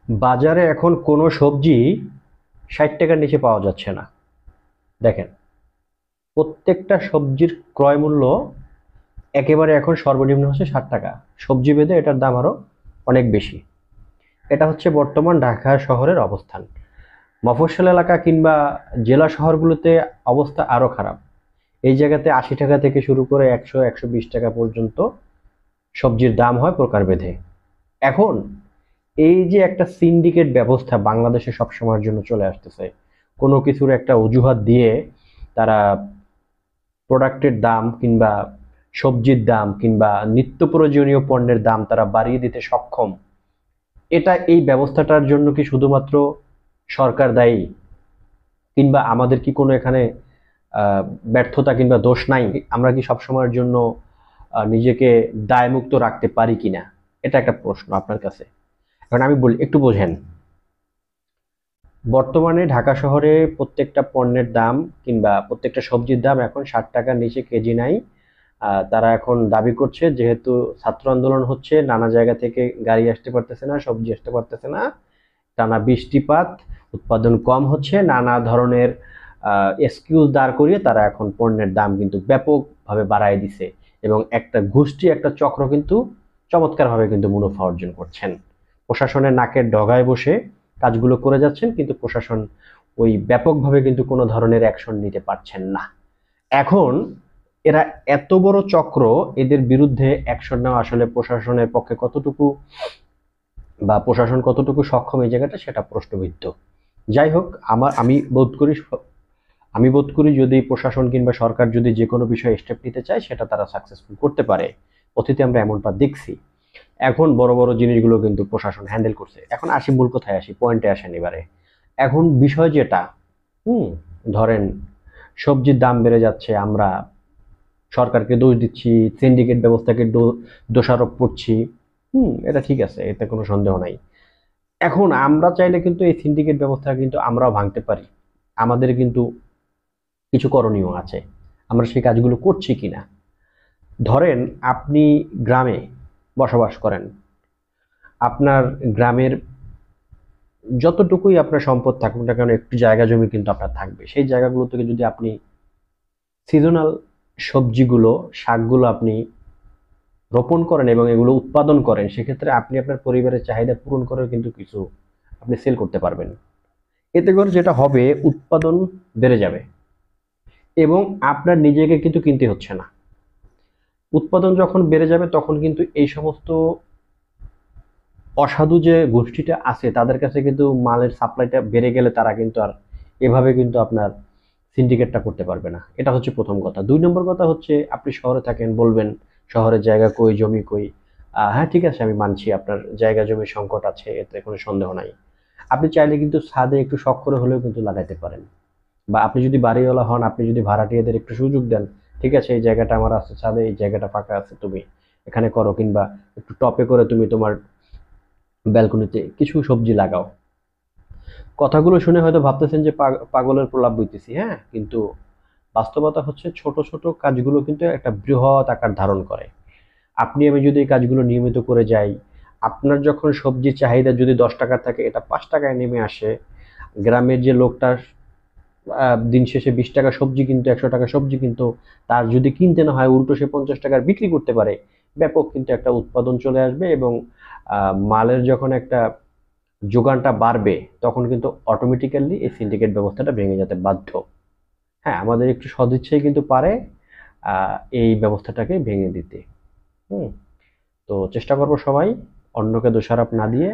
বাজারে এখন কোনো সবজি 60 টাকার নিচে পাওয়া যাচ্ছে না। দেখেন, প্রত্যেকটা সবজির ক্রয় মূল্য একেবারে এখন সর্বনিম্ন হচ্ছে 60 টাকা। সবজি ভেদে এটার দাম আরো অনেক বেশি। এটা হচ্ছে বর্তমান ঢাকা শহরের অবস্থান। মফস্বল এলাকা কিংবা জেলা শহরগুলোতে অবস্থা আরো খারাপ। এই জায়গাতে 80 টাকা থেকে শুরু করে 100-120 টাকা পর্যন্ত সবজির দাম হয় প্রকারভেদে। এখন এই যে একটা সিন্ডিকেট ব্যবস্থা বাংলাদেশে সবসময়ের জন্য চলে আসতেছে, কোনো কিছুর একটা অজুহাত দিয়ে তারা প্রোডাক্টের দাম কিংবা সবজির দাম কিংবা নিত্য প্রয়োজনীয় পণ্যের দাম তারা বাড়িয়ে দিতে সক্ষম। এই ব্যবস্থাটার জন্য কি শুধুমাত্র সরকার দায়ী, কিংবা আমাদের কি কোনো এখানে ব্যর্থতা কিংবা দোষ নাই? আমরা কি সবসময়ের জন্য নিজেকে দায়মুক্ত রাখতে পারি কিনা? এটা একটা প্রশ্ন আপনার কাছে। এখন আমি বলি, একটু বোঝেন। বর্তমানে ঢাকা শহরে প্রত্যেকটা পণ্যের দাম কিংবা প্রত্যেকটা সবজির দাম এখন 60 টাকার নিচে কেজি নাই। তারা এখন দাবি করছে, যেহেতু ছাত্র আন্দোলন হচ্ছে, নানা জায়গা থেকে গাড়ি আসতে পারতেছে না, সবজি আসতে পারতেছে না, টানা বৃষ্টিপাত, উৎপাদন কম হচ্ছে, নানা ধরনের এক্সকিউজ দাঁড় করিয়ে তারা এখন পণ্যের দাম কিন্তু ব্যাপকভাবে বাড়ায় দিছে। এবং একটা গোষ্ঠী, একটা চক্র কিন্তু চমৎকারভাবে কিন্তু মুনাফা অর্জন করছেন। প্রশাসনের নাকের ডগায় বসে কাজগুলো করে যাচ্ছেন, কিন্তু প্রশাসন ওই ব্যাপকভাবে কিন্তু কোনো ধরনের অ্যাকশন নিতে পারছেন না। এখন এরা এত বড় চক্র, এদের বিরুদ্ধে অ্যাকশন নেওয়া আসলে প্রশাসনের পক্ষে কতটুকু বা প্রশাসন কতটুকু সক্ষম এই জায়গাটা, সেটা প্রশ্নবিদ্ধ। যাই হোক, আমি বোধ করি যদি প্রশাসন কিংবা সরকার যদি যে কোনো বিষয়ে স্টেপ নিতে চায়, সেটা তারা সাকসেসফুল করতে পারে। অতীতে আমরা এমনটা দেখছি। এখন বড় বড় জিনিসগুলো কিন্তু প্রশাসন হ্যান্ডেল করছে। এখন আসি, মূল কথায় আসি, পয়েন্টে আসেন এবারে। এখন বিষয় যেটা, হুম ধরেন সবজির দাম বেড়ে যাচ্ছে, আমরা সরকারকে দোষ দিচ্ছি, সিন্ডিকেট ব্যবস্থাকে দোষারোপ করছি। এটা ঠিক আছে, এতে কোনো সন্দেহ নাই। এখন আমরা চাইলে কিন্তু এই সিন্ডিকেট ব্যবস্থা কিন্তু আমরাও ভাঙতে পারি। আমাদের কিন্তু কিছু করণীয় আছে, আমরা সেই কাজগুলো করছি কিনা। ধরেন আপনি গ্রামে বসবাস করেন, আপনার গ্রামের যতটুকুই আপনার সম্পদ থাকুক না কেন, একটু জায়গা জমি কিন্তু আপনার থাকবে। সেই জায়গাগুলো থেকে যদি আপনি সিজনাল সবজিগুলো, শাকগুলো আপনি রোপণ করেন এবং এগুলো উৎপাদন করেন, সেক্ষেত্রে আপনি আপনার পরিবারের চাহিদা পূরণ করেও কিন্তু কিছু আপনি সেল করতে পারবেন। এতে করে যেটা হবে, উৎপাদন বেড়ে যাবে এবং আপনার নিজেকে কিন্তু কিনতে হচ্ছে না। উৎপাদন যখন বেড়ে যাবে, তখন কিন্তু এই সমস্ত অসাধু যে গোষ্ঠীটা আছে, তাদের কাছে কিন্তু মালের সাপ্লাইটা বেড়ে গেলে তারা কিন্তু আর এভাবে কিন্তু আপনার সিন্ডিকেটটা করতে পারবে না। এটা হচ্ছে প্রথম কথা। 2 নম্বর কথা হচ্ছে, আপনি শহরে থাকেন, বলবেন শহরের জায়গা কই, জমি কই। হ্যাঁ, ঠিক আছে, আমি মানছি আপনার জায়গা জমির সংকট আছে, এতে কোনো সন্দেহ নাই। আপনি চাইলে কিন্তু ছাদে একটু শখ করে হলেও কিন্তু লাগাইতে পারেন। বা আপনি যদি বাড়িওয়ালা হন, আপনি যদি ভাড়াটিয়াদের একটু সুযোগ দেন, ঠিক আছে, এই জায়গাটা আমার আছে ছাদে, এই জায়গাটা ফাঁকা আছে, তুমি এখানে করো, কিংবা একটু টপে করে তুমি তোমার ব্যালকনিতে কিছু সবজি লাগাও। কথাগুলো শুনে হয়তো ভাবতেছেন যে পাগলের প্রলাপ বইতেছি, হ্যাঁ, কিন্তু বাস্তবতা হচ্ছে ছোট ছোট কাজগুলো কিন্তু একটা বৃহৎ আকার ধারণ করে। আপনি আমি যদি এই কাজগুলো নিয়মিত করে যাই, আপনার যখন সবজির চাহিদা যদি 10 টাকার থাকে, এটা 5 টাকায় নেমে আসে। গ্রামের যে লোকটা দিন শেষে 20 টাকা সবজি কিন্তু, 100 টাকা সবজি কিন্তু, তার যদি কিনতে না হয়, উল্টো সে 50 টাকার বিক্রি করতে পারে। ব্যাপক কিন্তু একটা উৎপাদন চলে আসবে এবং মালের যখন একটা যোগানটা বাড়বে, তখন কিন্তু অটোমেটিক্যালি এই সিন্ডিকেট ব্যবস্থাটা ভেঙে যেতে বাধ্য। হ্যাঁ, আমাদের একটু সদিচ্ছাই কিন্তু পারে এই ব্যবস্থাটাকে ভেঙে দিতে। হুম তো চেষ্টা করবো সবাই অন্যকে দোষারোপ না দিয়ে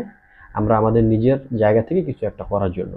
আমরা আমাদের নিজের জায়গা থেকে কিছু একটা করার জন্য।